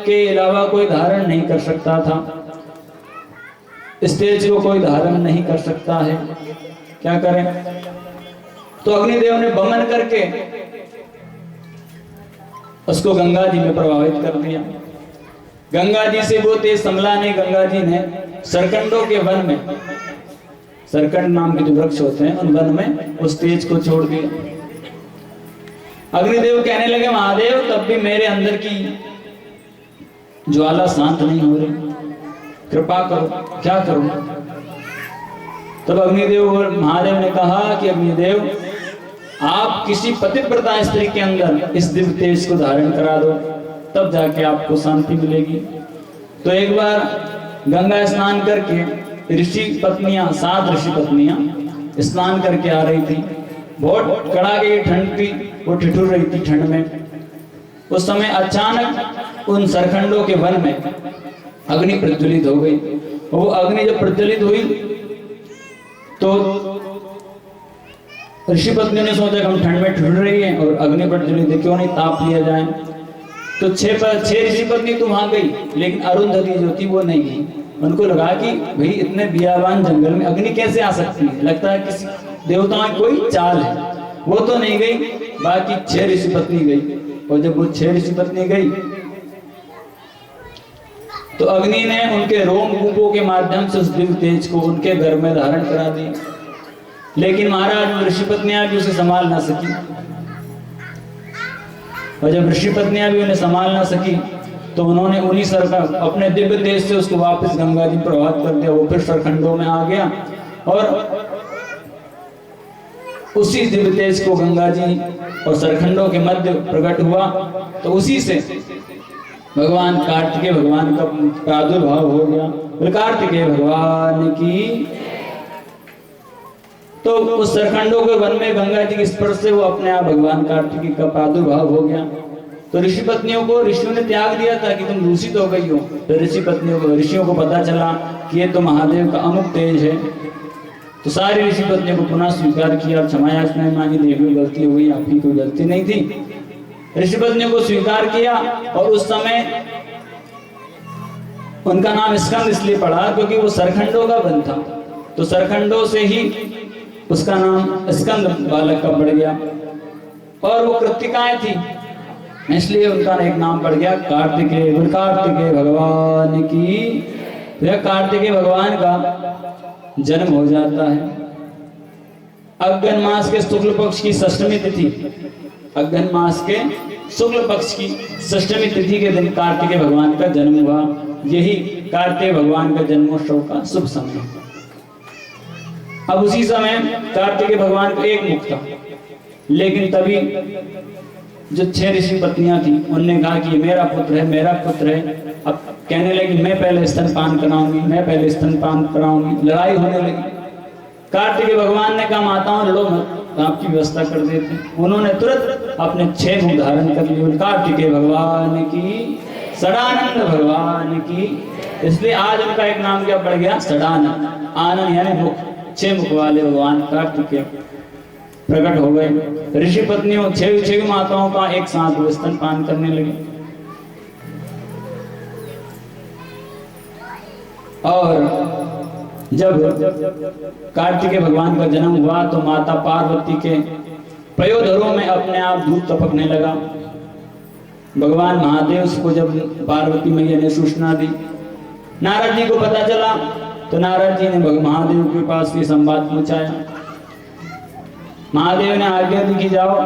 के अलावा कोई धारण नहीं कर सकता था। इस तेज को कोई धारण नहीं कर सकता है, क्या करें? तो अग्निदेव ने बमन करके उसको गंगा जी में प्रभावित कर दिया। गंगा जी से वो तेज संभला नहीं। गंगा जी ने सरकंडों के वन में, सरकंड नाम के जो वृक्ष होते हैं उन वन में उस तेज को छोड़ दिया। अग्निदेव कहने लगे, महादेव तब भी मेरे अंदर की ज्वाला शांत नहीं हो रही, कृपा करो, क्या करूं? तब अग्निदेव और महादेव ने कहा कि अग्निदेव आप किसी पतिव्रता स्त्री के अंदर इस दिव्य तेज को धारण करा दो, तब जाके आपको शांति मिलेगी। तो एक बार गंगा स्नान करके ऋषि पत्नियां, 7 ऋषि पत्नियां स्नान करके आ रही थी। बहुत कड़ाके की ठंड थी, वो ठिठुर रही थी ठंड में। उस समय अचानक उन सरखंडों के वन में अग्नि प्रज्वलित हो गई। वो अग्नि जब प्रज्वलित हुई तो ऋषि पत्नी ने सोचा कि हम ठंड में ठिठुर रही हैं और अग्नि प्रज्वलित है, क्यों नहीं ताप लिया जाए। तो 6 ऋषि पत्नी तो वहां गई, लेकिन अरुंधति जो थी वो नहीं गई। उनको लगा कि भाई इतने बियाबान जंगल में अग्नि कैसे आ सकती है, लगता है किसी देवताओं की कोई चाल है। वो तो नहीं गई, बाकी 6 ऋषि पत्नी गई। और जब वो 6 ऋषि पत्नी गई तो अग्नि ने उनके रोमकूपों के माध्यम से उस दिव्य तेज को उनके घर में धारण करा दिया। लेकिन महाराज ऋषि पत्नियां भी उसे संभाल ना सकी। और जब ऋषि पत्नियां भी उन्हें संभाल ना सकी तो उन्होंने उन्हीं सरकार अपने दिव्य तेज से उसको वापस गंगा जी प्रभावित कर दिया। वो फिर सरखंडों में आ गया और उसी दिव्य तेज को गंगा जी और सरखंडों के मध्य प्रकट हुआ। तो उसी से भगवान कार्तिकेय भगवान का प्रादुर्भाव हो गया। और कार्तिकेय भगवान की, तो उस सरखंडों के वन में गंगा जी के स्पर्श से वो अपने आप भगवान कार्तिकेय का प्रादुर्भाव हो गया। तो ऋषि पत्नियों को ऋषियों ने त्याग दिया था कि तुम दूषित हो गई हो। तो ऋषियों को पता चला कि ये तो महादेव का अमुक तेज है। तो सारी ऋषि पत्नियों को पुनः स्वीकार किया, क्षमा याचना मांगी, देवी गलती हो गई, आपकी कोई गलती नहीं थी। ऋषि पत्नियों को स्वीकार किया। और उस समय उनका नाम स्कंद इसलिए पड़ा क्योंकि वो सरखंडों का वन था। तो सरखंडों से ही उसका नाम स्कंद बालक का पड़ गया। और वो कृतिकाएं थी, इसलिए उनका एक नाम पड़ गया कार्तिकेय। कार्तिकेय भगवान की, यह कार्तिकेय भगवान का जन्म हो जाता है। अग्न मास के शुक्ल पक्ष की षष्ठमी तिथि, अग्न मास के शुक्ल पक्ष की षष्ठमी तिथि के दिन कार्तिकेय भगवान का जन्म हुआ। यही कार्तिकेय भगवान का जन्मोत्सव का शुभ समय। अब उसी समय कार्तिकेय भगवान का एक मुख था, लेकिन तभी जो 6 ऋषि पत्नियां थी उनने कहा कि ये मेरा पुत्र है, मेरा पुत्र है। अब कहने लगी मैं पहले स्तनपान कराऊंगी, मैं पहले स्तनपान कराऊंगी। लड़ाई होने लगी। कार्तिकेय भगवान ने कहा माताओं लड़ो मत, आपकी व्यवस्था कर देते। उन्होंने तुरंत अपने 6 मुख धारण कर लिए। कार्तिकेय भगवान की, सदानंद भगवान की। इसलिए आज उनका एक नाम क्या पड़ गया, सदानंद। आनंद यानी मुख, 6 मुख वाले भगवान कार्तिकेय प्रकट हो गए। ऋषि पत्नियों 6 माताओं का एक साथ स्तनपान करने लगे। और जब कार्तिकेय भगवान का जन्म हुआ तो माता पार्वती के पयोधरों में अपने आप दूध टपकने लगा। भगवान महादेव को जब पार्वती मैया ने सूचना दी, नारद जी को पता चला, तो नारद जी ने महादेव के पास ये संवाद पहुंचाया। महादेव ने आज्ञा दी कि जाओ,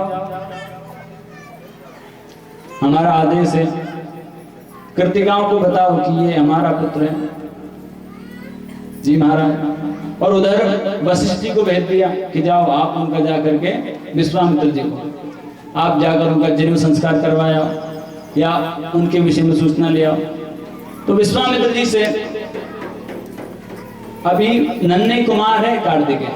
हमारा आदेश है, कृतिकाओं को बताओ कि ये हमारा पुत्र है। जी महाराज। और उधर वशिष्ठ जी को भेज दिया कि जाओ आप उनका जाकर के विश्वामित्र जी को आप जाकर उनका जन्म संस्कार करवाया या उनके विषय में सूचना ले आओ। तो विश्वामित्र जी से अभी नन्हे कुमार है कार्तिकेय,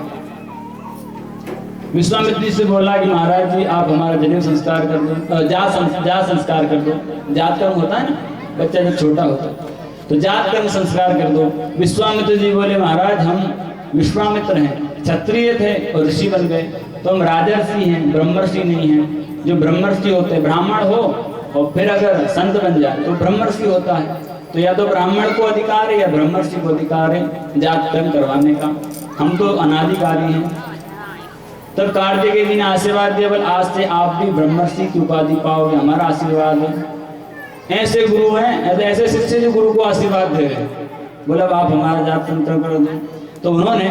विश्वामित्र जी से बोला कि महाराज जी आप हमारा जन्म संस्कार कर दो, जात संस्कार कर दो। जात कर्म होता है ना, बच्चा जब छोटा होता है तो जात कर्म संस्कार कर दो। विश्वामित्र जी बोले महाराज हम विश्वामित्र हैं, क्षत्रिय थे और ऋषि बन गए, तो हम राजर्षि हैं, ब्रह्मर्षि नहीं हैं। जो ब्रह्मर्षि होते हैं, ब्राह्मण हो और फिर अगर संत बन जाए तो ब्रह्मर्षि होता है। तो या तो ब्राह्मण को अधिकार है या ब्रह्मर्षि को अधिकार है जात कर्म करवाने का। हम तो अनाधिकारी हैं। तब कार्तिकेय जी ने आशीर्वाद दिया, बोल आज से आप भी ब्रह्मर्षि की उपाधि पाओगे, हमारा आशीर्वाद है। ऐसे गुरु हैं, ऐसे शिष्य जो गुरु को आशीर्वाद दे रहे, बोला आप हमारा जात कर्म कर दो। तो उन्होंने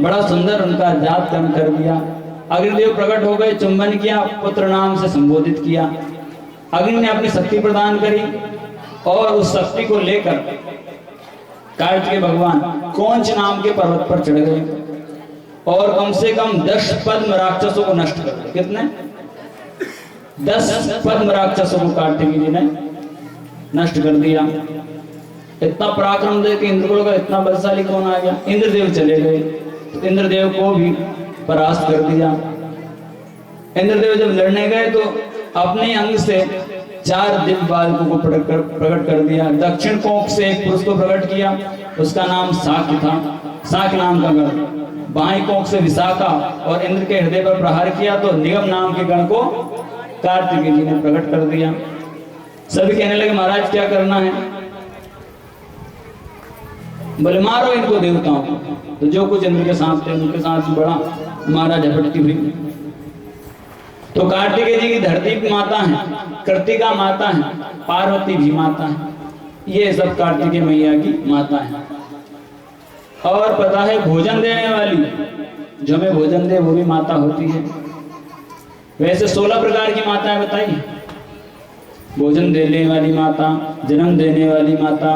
बड़ा सुंदर उनका जात कर्म कर दिया। अग्निदेव प्रकट हो गए, चुंबन किया, पुत्र नाम से संबोधित किया। अग्नि ने अपनी शक्ति प्रदान करी और उस शक्ति को लेकर कार्तिकेय भगवान कौंच नाम के पर्वत पर चढ़ गए और कम से कम 10 पद्म राक्षसों को नष्ट कर दिया। कितने? 10 पद्म राक्षसों को कार्तिकेय जी ने नष्ट कर दिया। इतना पराक्रम देख के इंद्र को लगा इतना बलशाली कौन आ गया। इंद्रदेव चले गए तो इंद्रदेव को भी परास्त कर दिया। इंद्रदेव जब लड़ने गए तो अपने अंग से 4 दिव्य बालकों को प्रकट कर दिया। दक्षिण कोख से एक पुरुष को प्रकट किया, उसका नाम साक्य था, साक्य नाम का गण। बाएं कोख से विशाखा और इंद्र के हृदय पर प्रहार किया तो निगम नाम के गण को कार्तिकेय जी ने प्रकट कर दिया। सभी कहने लगे महाराज क्या करना है? बोले मारो इनको देवताओं को। तो जो कुछ इंद्र के साथ थे उनके साथ बड़ा मारा झपटती हुई। तो कार्तिकेय जी की धरती की माता है, कृतिका माता है, पार्वती भी माता है। ये सब कार्तिकेय मैया की माता है। और पता है भोजन देने वाली, जो हमें भोजन दे वो भी माता होती है। वैसे 16 प्रकार की माताएं बताई। भोजन देने वाली माता, जन्म देने वाली माता,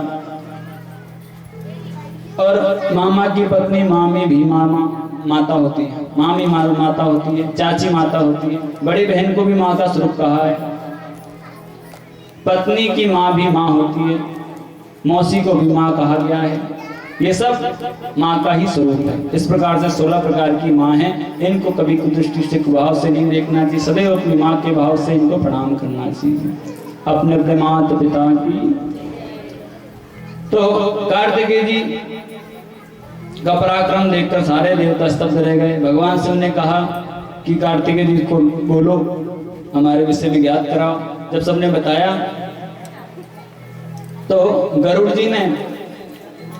और मामा की पत्नी मामी भी माता होती है, मामी माता होती है, चाची माता होती है, बड़ी बहन को भी माँ का स्वरूप कहा है। पत्नी की माँ भी माँ होती है, मौसी को भी माँ कहा गया है। ये सब माँ का ही स्वरूप है। इस प्रकार से 16 प्रकार की माँ है। इनको कभी कुदृष्टि से कुभाव से नहीं देखना चाहिए, सदैव अपनी माँ के भाव से इनको प्रणाम करना चाहिए, अपने अपने माता पिता की। तो कार्तिकेय जी का पराक्रम देखकर सारे देवता स्तब्ध रह गए। भगवान शिव ने कहा कि कार्तिकेय जी को बोलो, हमारे विषय में ज्ञात कराओ। जब सबने बताया तो गरुड़ जी ने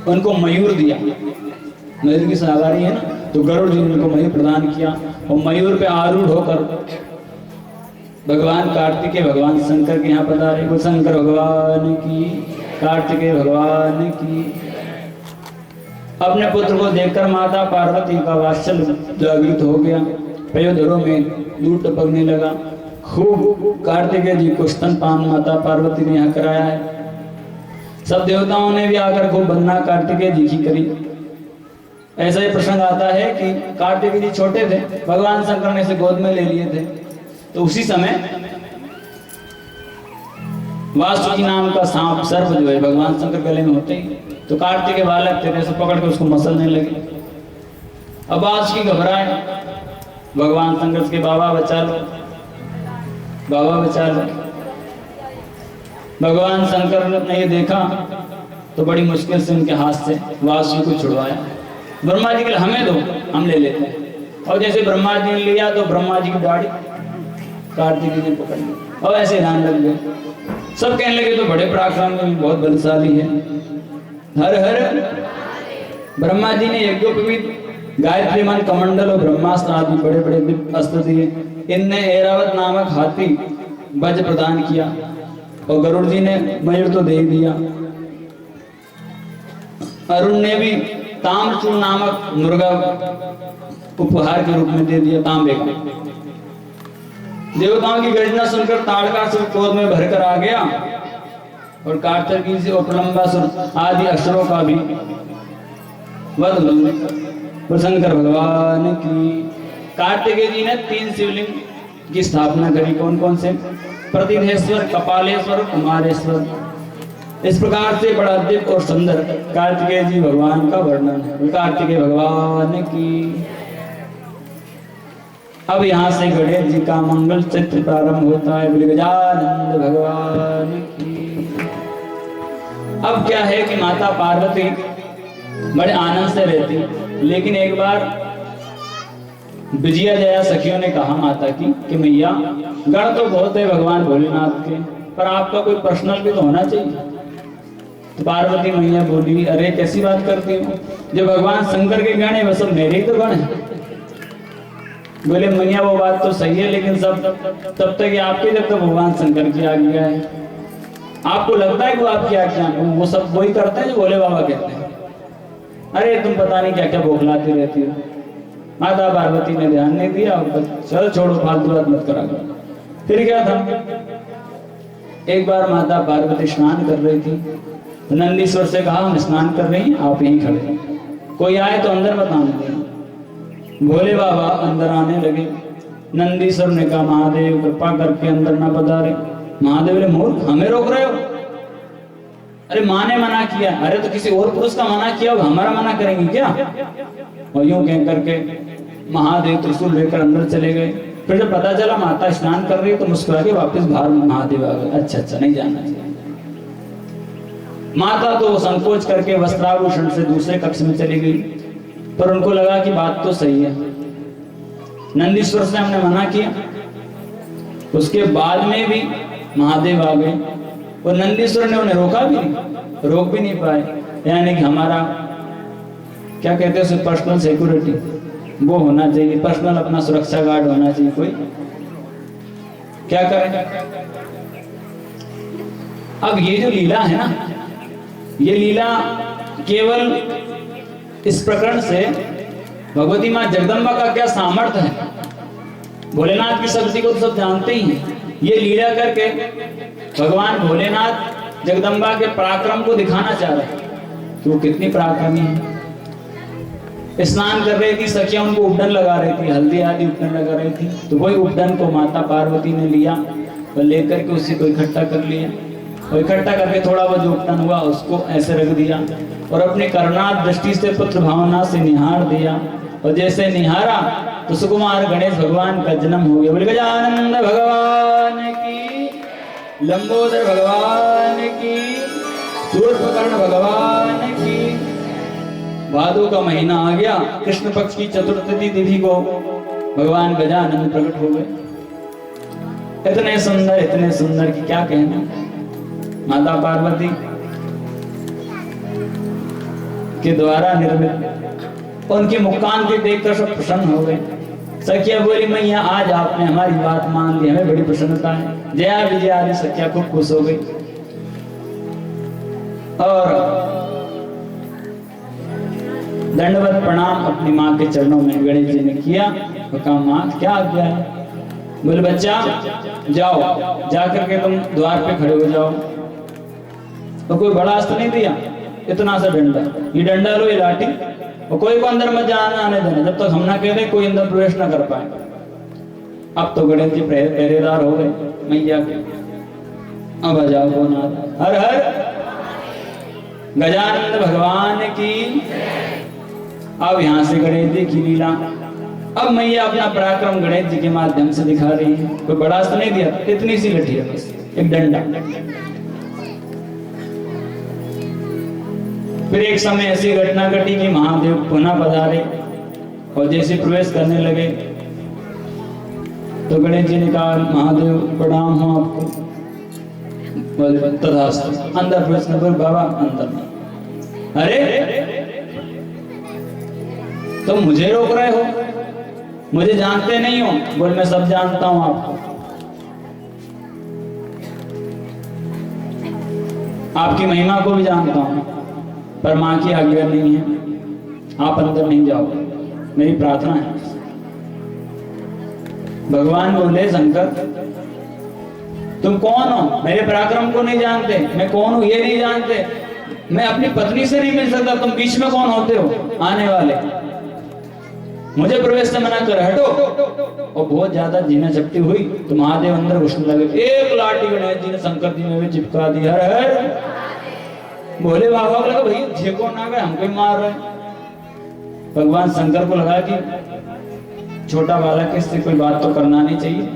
उनको मयूर दिया। मयूर की सवारी है ना, तो गरुड़ जी ने उनको मयूर प्रदान किया और मयूर पे आरूढ़ होकर भगवान कार्तिकेय भगवान शंकर के यहाँ पधारे। वो शंकर भगवान की, कार्तिकेय भगवान की। अपने पुत्र को देखकर माता पार्वती का वात्सल्य जागृत हो गया। पयोधरों में दूध टपकने लगा। खूब कार्तिकेय जी को स्तनपान माता पार्वती ने यहाँ कराया है। सब देवताओं ने भी आकर खूब वंदना कार्तिकेय जी की करी। ऐसा ही प्रसंग आता है कि कार्तिकेय जी छोटे थे, भगवान शंकर ने इसे गोद में ले लिए थे। तो उसी समय वासुकी नाम का सांप सर्प जो है भगवान शंकर गले में होते ही, तो कार्तिकेय बालक थे, ऐसे पकड़ के उसको मसलने लगे। अब आज की घबराए, भगवान शंकर के बाबा बचा लो, बाबा बचा लो। भगवान शंकर ने ये देखा तो बड़ी मुश्किल से उनके हाथ से वासुकी को छुड़वाया। ब्रह्मा जी के लिए हमें दो, हम ले लेते हैं। और जैसे ब्रह्मा जी ने लिया तो ब्रह्मा जी की दाढ़ी कार्तिकेय ने पकड़ ली और ऐसे ध्यान लग गए। सब कहने लगे तो बड़े पराक्रम में बहुत बलशाली है। हर हर ब्रह्मा जी ने यज्ञोपवीत गायत्री मंत्र कमंडल और ब्रह्मास्त्र आदि बड़े बड़े दिव्य अस्त्र दिए। इनने ऐरावत नामक हाथी वज्र प्रदान किया और गरुड़ जी ने मयूर तो दे ही दिया। अरुण ने भी ताम्रचूर्ण नामक मुर्गा उपहार के रूप में दे दिया, तांबे का। देवताओं की गर्जना सुनकर ताड़कासुर क्रोध में भरकर आ गया और कार्तिकेय जी और प्रलंबासुर आदि असुरों का भी वध हुआ। शंकर भगवान की। कार्तिकेय जी ने 3 शिवलिंग की स्थापना करी। कौन कौन से? प्रतिधेश्वर, कपालेश्वर, कुमारेश्वर। इस प्रकार से बड़ा दिव्य और सुंदर कार्तिकेय जी भगवान का वर्णन है। कार्तिकेय भगवान की। अब यहाँ से गणेश जी का मंगल चित्र प्रारंभ होता है। गजानंद भगवान की। अब क्या है कि माता पार्वती बड़े आनंद से रहती, लेकिन एक बार विजया जया सखियों ने कहा माता की कि मैया गण तो बहुत है भगवान भोलेनाथ के, पर आपका कोई पर्सनल भी तो होना चाहिए। तो पार्वती मैया बोली, अरे कैसी बात करती हो, जो भगवान शंकर के गण है वो सब मेरे ही तो गण है। बोले मैया वो बात तो सही है, लेकिन सब तब तक ये आपके, जब तक भगवान शंकर की आज्ञा है। आपको लगता है कि वो आपकी आज्ञा है, वो सब वही करते हैं जो भोले बाबा कहते हैं। अरे तुम पता नहीं क्या क्या बौखलाती रहती हो। माता पार्वती ने ध्यान नहीं दिया, चलो छोड़ो, फालतू बात मत करा। फिर क्या था, एक बार माता पार्वती स्नान कर रही थी, नंदीश्वर से कहा हम स्नान कर रही हैं, आप यहीं खड़े, कोई आए तो अंदर मत आने देना। भोले बाबा अंदर आने लगे। नंदीश्वर ने कहा महादेव कृपा करके अंदर ना पधारे। महादेव ने, मूर्ख हमें रोक रहे हो? अरे माँ ने मना किया। अरे तो किसी और पुरुष का मना किया होगा, हमारा मना करेंगे क्या? और यूं कह करके महादेव त्रिशूल लेकर अंदर चले गए। फिर जब पता चला माता स्नान कर रही है तो मुस्कुरा के वापस बाहर महादेव आ गए। अच्छा नहीं जाना चाहिए। माता तो संकोच करके वस्त्राभूषण से दूसरे कक्ष में चली गई, पर उनको लगा कि बात तो सही है, नंदीश्वर से हमने मना किया। उसके बाद में भी महादेव आ गए और नंदीश्वर ने उन्हें रोका भी नहीं, रोक भी नहीं पाए। यानी कि हमारा क्या कहते हैं उसे, पर्सनल सिक्योरिटी वो होना चाहिए, पर्सनल अपना सुरक्षा गार्ड होना चाहिए कोई। क्या करें? अब ये जो लीला है ना, ये लीला केवल इस प्रकरण से भगवती माँ जगदम्बा का क्या सामर्थ्य है, भोलेनाथ की शक्ति को तो सब जानते ही हैं। ये लीला करके भगवान भोलेनाथ जगदम्बा के पराक्रम को दिखाना चाह रहे हैं कि वो कितनी पराक्रमी है। स्नान कर रही थी सखियां, उनको उपडन लगा रही थी, हल्दी आदि उपडन लगा रही थी। तो वही उपडन को माता पार्वती ने लिया और लेकर के उसी को इकट्ठा कर लिया, और इकट्ठा करके थोड़ा बहुत जो उपटन हुआ उसको ऐसे रख दिया और अपनी करुणार्थ दृष्टि से पुत्र भावना से निहार दिया। और जैसे निहारा तो सुकुमार गणेश भगवान का जन्म हो गया। बोले गजानंद भगवान की, लंबोदर भगवान की, शूर्पकर्ण भगवान की। भादो का महीना आ गया, कृष्ण पक्ष की चतुर्थी तिथि को भगवान गजानंद प्रकट हो गए। इतने सुंदर कि क्या कहना। माता पार्वती के द्वारा निर्मित उनके मुक्कान के देखकर सब प्रसन्न हो गए। सखिया बोली मैया आज आपने हमारी बात मान ली, हमें बड़ी प्रसन्नता है। जया विजया आदि सखिया खूब खुश हो गई और दंडवत प्रणाम अपनी माँ के चरणों में गणेश जी ने किया और कहा माँ क्या आज्ञा है? बोले बच्चा जाओ, जाकर के तुम द्वार पे खड़े हो जाओ। तो कोई बड़ा अस्त्र नहीं दिया, इतना सा डंडा, ये डंडा लो, ये लाठी, और कोई को अंदर मत जाना आने देना जब तक हम ना कह दे, कोई अंदर प्रवेश ना कर पाए। अब तो गणेश जी पहरेदार हो गए मैया के। अब आ जाओ कौन आता। हर हर गजानंद भगवान की। अब यहाँ से गणेश जी की लीला, अब मैया अपना पराक्रम गणेश जी के माध्यम से दिखा रही है। कोई बड़ा अस्त्र नहीं दिया, इतनी सी लठी है बस, एक डंडा। फिर एक समय ऐसी घटना घटी कि महादेव पुनः पधारे और जैसे प्रवेश करने लगे तो गणेश जी ने कहा महादेव प्रणाम हो आपको। तथास्तु। अंदर प्रवेश कर, बाबा अंदर नहीं। अरे तुम मुझे रोक रहे हो, मुझे जानते नहीं हो? बोल मैं सब जानता हूं आपको, आपकी महिमा को भी जानता हूं, पर मां की आज्ञा नहीं है, आप अंदर नहीं जाओगे, मेरी प्रार्थना है। भगवान बोले शंकर तुम कौन हो? मेरे पराक्रम को नहीं जानते, मैं कौन हूं ये नहीं जानते, मैं अपनी पत्नी से नहीं मिल सकता, तुम बीच में कौन होते हो आने वाले? मुझे प्रवेश से मना कर, हटो। और बहुत ज्यादा जीना झपटी हुई तो महादेव अंदर घुसने लगे। एक लाठी गणेश जी ने शंकर जी में भी चिपका दी। हर हर भोले बाबा को लगा भाई ये कौन आ गए, हमको मार रहे। भगवान शंकर को लगा कि छोटा बालक है, इससे कोई बात तो करना नहीं चाहिए।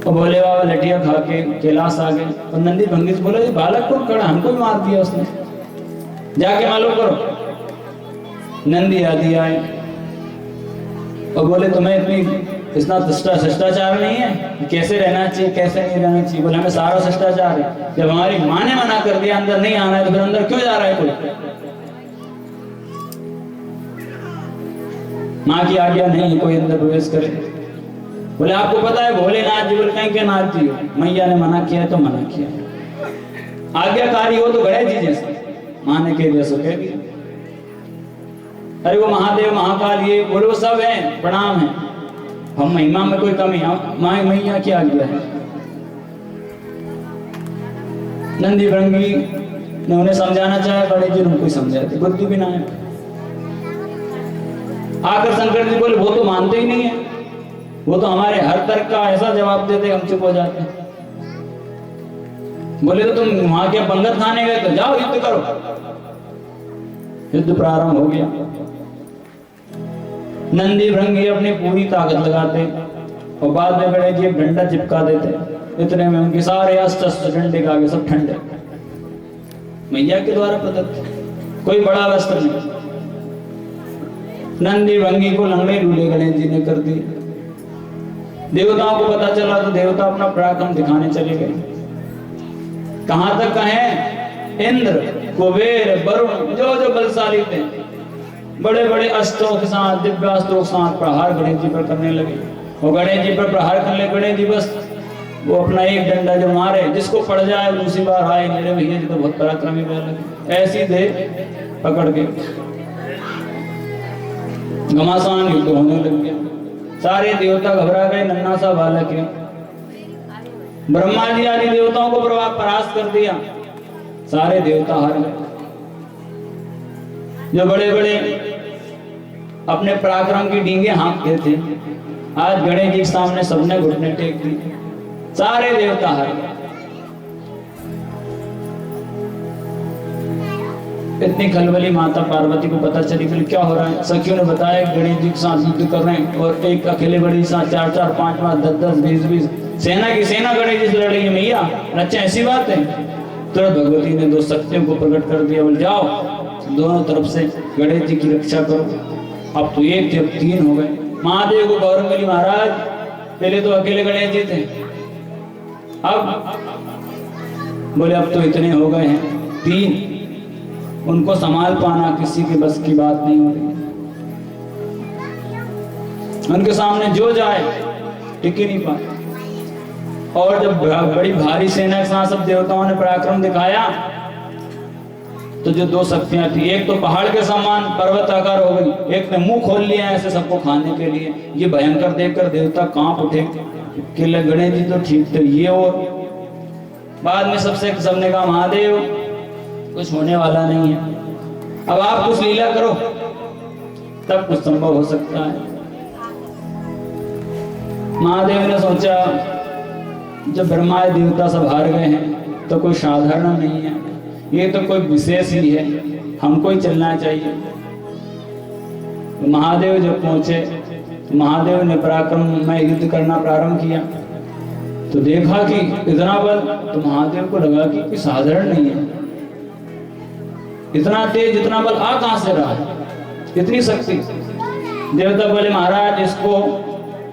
और भोले बाबा लठिया खा के कैलाश आ गए और नंदी भंगी से बोले बालक कौन खड़ा, हमको मार दिया उसने, जाके मालूम करो। नंदी आदि आए और बोले तुम्हें इतनी इतना शिष्टाचार नहीं है कि कैसे रहना चाहिए कैसे नहीं रहना चाहिए। बोले हमें सारा शिष्टाचार है। जब हमारी माँ ने मना कर दिया अंदर नहीं आना है तो फिर अंदर क्यों जा रहा है कोई? माँ की आज्ञा नहीं कोई अंदर प्रवेश करे। बोले आपको पता है भोलेनाथ जी? बोले कहीं के नाथ जी हो? मैया ने मना किया तो मना किया। आज्ञाकारी हो तो गणेश जी जैसे, माँ ने कह दिया सो कह दिया। अरे वो महादेव महाकाल ये बोले वो सब है, प्रणाम है, हम महिमा में कोई कमी है? माँ मैया की आज्ञा है। नंदी भृंगी ने उन्हें समझाना चाहे, गणेश जी ने उनको समझाते, बुद्धि भी ना है। आकर शंकर जी बोले वो तो मानते ही नहीं है, वो तो हमारे हर तर्क का ऐसा जवाब देते हम चुप हो जाते हैं। बोले तो तुम वहां के पंगत खाने गए तो जाओ युद्ध करो। युद्ध प्रारंभ हो गया। नंदी भृंगी अपनी पूरी ताकत लगाते और बाद में गणेश जी डंडा चिपका देते। इतने में उनके सारे अस्त्र शस्त्र डंडे का आगे सब ठंडे, मैया के द्वारा प्रदत्त, कोई बड़ा अस्त्र नहीं। नंदी भृंगी को लंगड़े लूले गणेश जी ने कर दिए। देवताओं को पता चला तो देवता अपना पराक्रम दिखाने चले गए। कहां तक कहें? इंद्र, कुबेर, वरुण जो जो बलशाली थे बड़े बड़े अस्त्रों के साथ, दिव्यास्त्रों के साथ प्रहार गणेश जी पर करने लगे। और गणेश जी पर प्रहार करने गणेश जी बस वो अपना एक डंडा जो मारे जिसको पड़ जाए दूसरी बार आए, मेरे भैया जी तो बहुत पराक्रमी लगे, ऐसी दे पकड़ के घमासान युद्ध होने लग गया। सारे देवता घबरा गए, नन्हा सा बालक है। ब्रह्मा जी आदि देवताओं को परास्त कर दिया, सारे देवता हार गए। जो बड़े बड़े अपने पराक्रम की डींगे हाँकते थे, आज गणेश जी के सामने सबने घुटने टेक दिए, सारे देवता हार गए। इतनी खलबली माता पार्वती को पता चली कि क्या हो रहा है। सखियों ने बताया गणेश जी के साथ युद्ध कर रहे हैं और एक अकेले बड़ी साथ 4-4, 5-5, 10-10, 20-20 सेना की सेना गणेश जी से लड़ रही है। मैया अच्छा ऐसी बात है? तुरंत भगवती ने दो शक्तियों को प्रकट कर दिया। बोल जाओ दोनों तरफ से गणेश जी की रक्षा करो। अब तो एक थे, अब 3 हो गए। महादेव को गौरव मिली, महाराज पहले तो अकेले गणेश जी थे, अब बोले अब तो इतने हो गए हैं 3, उनको संभाल पाना किसी के बस की बात नहीं हो रही। उनके सामने जो जाए टिक ही नहीं पाए। और जब बड़ी भारी सेना के साथ सब देवताओं ने पराक्रम दिखाया तो जो 2 शक्तियां थी, एक तो पहाड़ के समान पर्वताकार हो गई, एक ने मुंह खोल लिया ऐसे सबको खाने के लिए। ये भयंकर देखकर देवता कांप उठे कि गणेश जी तो ठीक थे, ये और बाद में सबने कहा महादेव कुछ होने वाला नहीं है, अब आप कुछ लीला करो तब कुछ संभव हो सकता है। महादेव ने सोचा जब ब्रह्मा देवता सब हार गए हैं तो कोई साधारण नहीं है, ये तो कोई विशेष ही है, हमको ही चलना चाहिए। तो महादेव जब पहुंचे तो महादेव ने पराक्रम में युद्ध करना प्रारंभ किया तो देखा कि इतना बल, तो महादेव को लगा कि कोई साधारण नहीं है, इतना तेज इतना बल आ कहां से रहा है, इतनी शक्ति। देवता बोले महाराज इसको,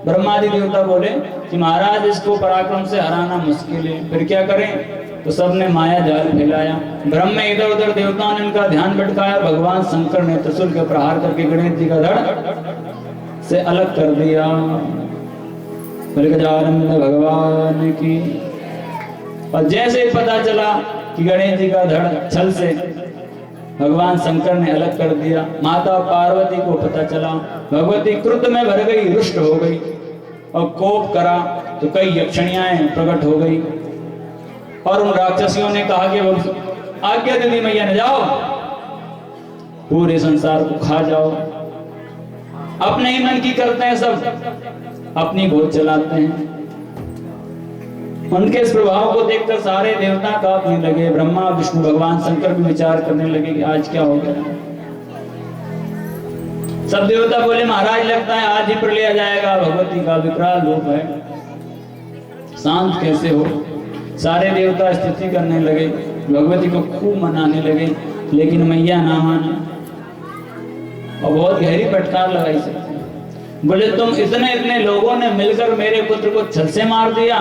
ब्रह्मादि देवता बोले कि महाराज इसको पराक्रम से हराना मुश्किल है, फिर क्या करें? तो सबने माया जाल फैलाया। ब्रह्म में इधर उधर देवताओं ने उनका ध्यान भटकाया। भगवान शंकर ने त्रिशूल के प्रहार करके गणेश जी का धड़ से अलग कर दिया। गजानन भगवान की। और जैसे ही पता चला कि गणेश जी का धड़ छल से भगवान शंकर ने अलग कर दिया, माता पार्वती को पता चला, भगवती क्रुद्ध में भर गई, रुष्ट हो गई और कोप करा तो कई यक्षणियाएं प्रकट हो गई। और उन राक्षसियों ने कहा कि आज्ञा दे दी मैया ने, जाओ पूरे संसार को खा जाओ। अपने ही मन की करते हैं सब, अपनी भोज चलाते हैं। उनके इस प्रभाव को देखकर सारे देवता कांपने लगे। ब्रह्मा विष्णु भगवान शंकर भी विचार करने लगे कि आज क्या हो गया। सब देवता बोले महाराज लगता है आज ही प्रलय आ जाएगा, भगवती का विकराल रूप है, शांत कैसे हो। सारे देवता स्तुति करने लगे, भगवती को खूब मनाने लगे, लेकिन मैया ना माने और बहुत गहरी फटकार लगाई सकती। बोले तुम इतने इतने लोगों ने मिलकर मेरे पुत्र को छल से मार दिया,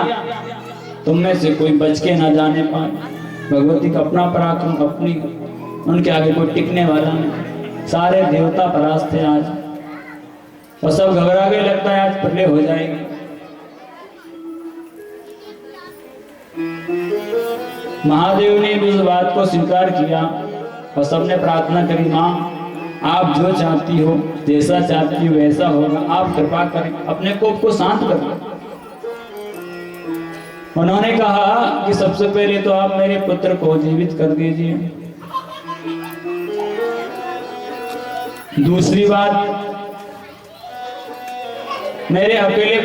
तुम में से कोई बच के ना जाने पाए। भगवती का अपना पराक्रम, अपनी, उनके आगे कोई टिकने वाला नहीं। सारे देवता परास्त थे आज, और सब घबरा गए, लगता है आज प्रलय हो जाएगी। महादेव ने भी उस बात को स्वीकार किया और सबने प्रार्थना करी, मां आप जो चाहती हो, जैसा चाहती हो वैसा होगा, आप कृपा करें, अपने कोप को शांत करें। उन्होंने कहा कि सबसे पहले तो आप मेरे पुत्र को जीवित कर दीजिए। दूसरी बात, मेरे अकेले